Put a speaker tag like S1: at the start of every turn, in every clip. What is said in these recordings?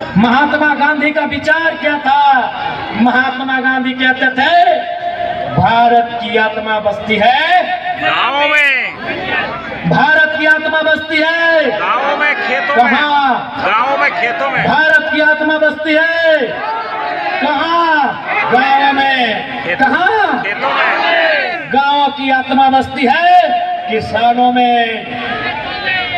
S1: महात्मा गांधी का विचार क्या था? महात्मा गांधी कहते थे भारत की आत्मा बसती है
S2: गाँवों में,
S1: भारत की आत्मा बसती है
S2: गाँवों में, खेतों में।
S1: कहाँ?
S2: गाँवों में, खेतों में।
S1: भारत की आत्मा बसती है कहाँ? गाँव में। कहाँ?
S2: खेतों में।
S1: गाँव की आत्मा बसती है किसानों में।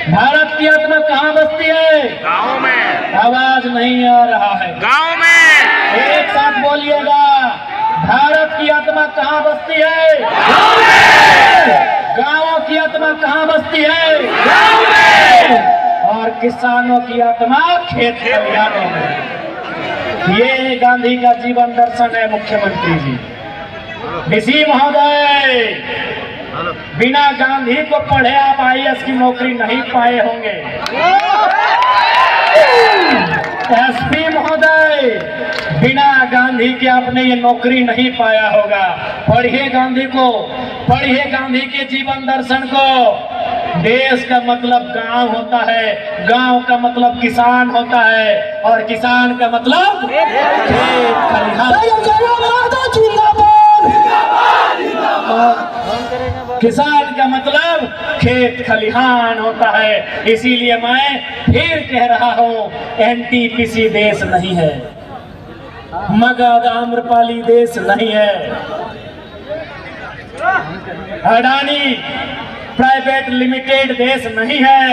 S1: भारत की आत्मा कहाँ बसती है?
S2: गाँवों में।
S1: आवाज नहीं आ रहा है,
S2: गाँव में।
S1: एक साथ बोलिएगा। भारत की आत्मा कहाँ बसती है? गाँवों की आत्मा कहाँ बसती है? और किसानों की आत्मा खेत खलिहानों में। ये गांधी का जीवन दर्शन है मुख्यमंत्री जी। ऋषि महोदय, बिना गांधी को पढ़े आप आईएएस की नौकरी नहीं पाए होंगे। एसपी महोदय, बिना गांधी के आपने ये नौकरी नहीं पाया होगा। पढ़िए गांधी को, पढ़िए गांधी के जीवन दर्शन को। देश का मतलब गांव होता है, गांव का मतलब किसान होता है, और किसान का मतलब खेत खलिहान। किसान का मतलब खेत खलिहान होता है। इसीलिए मैं फिर कह रहा हूँ, एनटीपीसी देश नहीं है, मगध आम्रपाली देश नहीं है, अडानी प्राइवेट लिमिटेड देश नहीं है,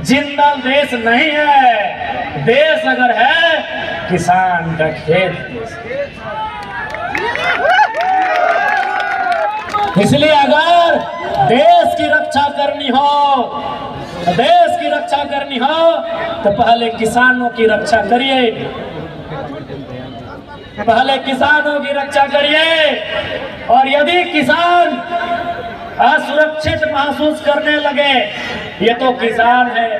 S1: जिंदल देश नहीं है। देश अगर है किसान का खेत देश। इसलिए अगर देश की रक्षा करनी हो, देश की रक्षा करनी हो तो पहले किसानों की रक्षा करिए, पहले किसानों की रक्षा करिए। और यदि किसान असुरक्षित महसूस करने लगे, ये तो किसान है,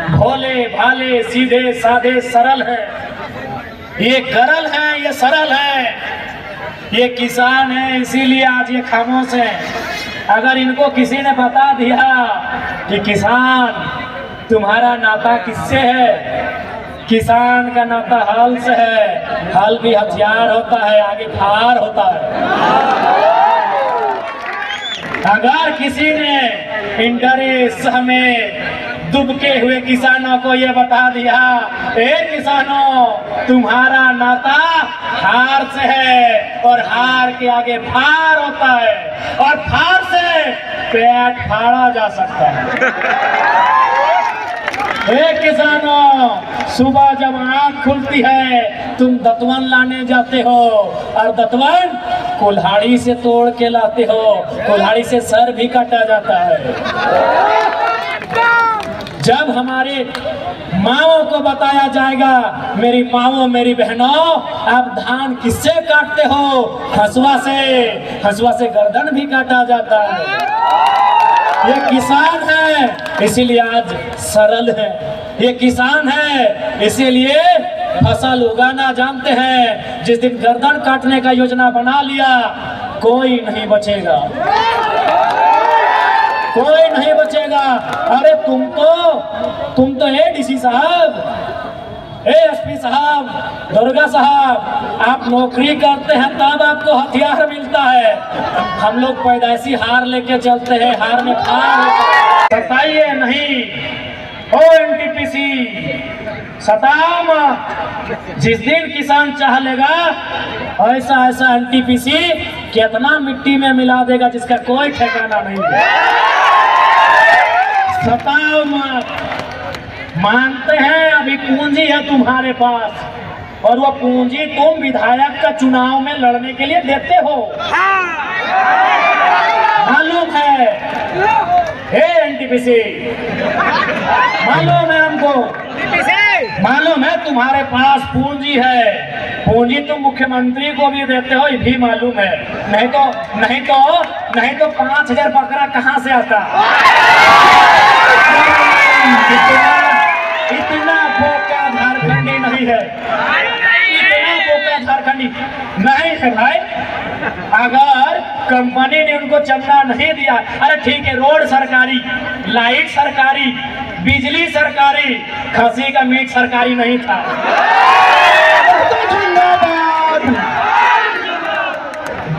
S1: भोले भाले सीधे साधे सरल है, ये गरल है, ये सरल है, ये किसान है, इसीलिए आज ये खामोश है। अगर इनको किसी ने बता दिया कि किसान तुम्हारा नाता किससे है, किसान का नाता हल से है, हल भी हथियार होता है, आगे फार होता है। अगर किसी ने इंटरेस्ट हमें दुबके हुए किसानों को ये बता दिया, किसानों तुम्हारा नाता हार से है, और हार के आगे फार होता है, और फार से पेट फाड़ा जा सकता है। किसानों, सुबह जब आँख खुलती है तुम दतवन लाने जाते हो, और दतवन कुल्हाड़ी से तोड़ के लाते हो, कुल्हाड़ी से सर भी काटा जाता है। जब हमारे माओ को बताया जाएगा, मेरी माओ मेरी बहनों आप धान किससे काटते हो? हसुआ से, हसुआ से गर्दन भी काटा जाता है। ये किसान है इसीलिए आज सरल है, ये किसान है इसीलिए फसल उगाना जानते हैं। जिस दिन गर्दन काटने का योजना बना लिया, कोई नहीं बचेगा, कोई नहीं बचेगा। अरे तुम तो एडीसी साहब, एएसपी साहब, दुर्गा साहब, आप नौकरी करते हैं तब आपको हथियार मिलता है। हम लोग पैदाइशी हार लेके चलते हैं, हार में फार। सताइए नहीं ओ एनटीपीसी, सताओ मत। जिस दिन किसान चाह लेगा ऐसा ऐसा एनटीपीसी कितना मिट्टी में मिला देगा जिसका कोई ठिकाना नहीं है। सताओ मत। मानते हैं अभी पूंजी है तुम्हारे पास, और वो पूंजी तुम विधायक का चुनाव में लड़ने के लिए देते हो, मालूम है। हे एनटीपीसी, मालूम है हमको, मालूम है तुम्हारे पास पूंजी है। पूंजी तुम मुख्यमंत्री को भी देते हो, ये भी मालूम है। नहीं तो 5000 बकरा कहाँ से आता? इतना बोका झारखंडी नहीं है, इतना बोका झारखंडी नहीं है भाई। अगर कंपनी ने उनको चंदा नहीं दिया, अरे ठीक है, रोड सरकारी, लाइट सरकारी, बिजली सरकारी, खसी का मीट सरकारी नहीं था।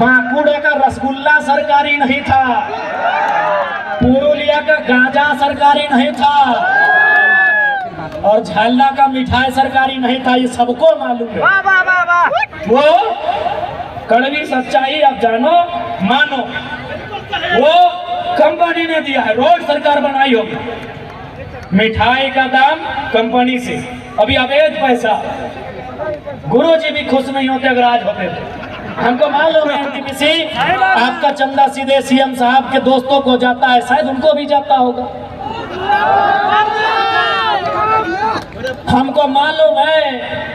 S1: बांकुड़ा का रसगुल्ला सरकारी नहीं था, पुरुलिया का गांजा सरकारी नहीं था, और झालना का मिठाई सरकारी नहीं था। ये सबको मालूम है।
S3: वाह वाह वाह वाह।
S1: वो कड़वी सच्चाई आप जानो मानो, वो कंपनी ने दिया है, रोड सरकार बनाई होगी। मिठाई का दाम कंपनी से, अभी अवैध पैसा। गुरुजी भी खुश नहीं होते अगर आज होते थे। हमको मालूम है एनटीपीसी आपका चंदा सीधे सीएम साहब के दोस्तों को जाता है, शायद उनको भी जाता होगा। हमको मालूम है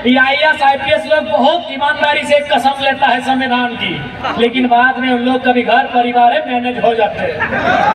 S1: IAS IPS लोग बहुत ईमानदारी से कसम लेता है संविधान की, लेकिन बाद में उन लोग कभी घर परिवार मैनेज हो जाते हैं।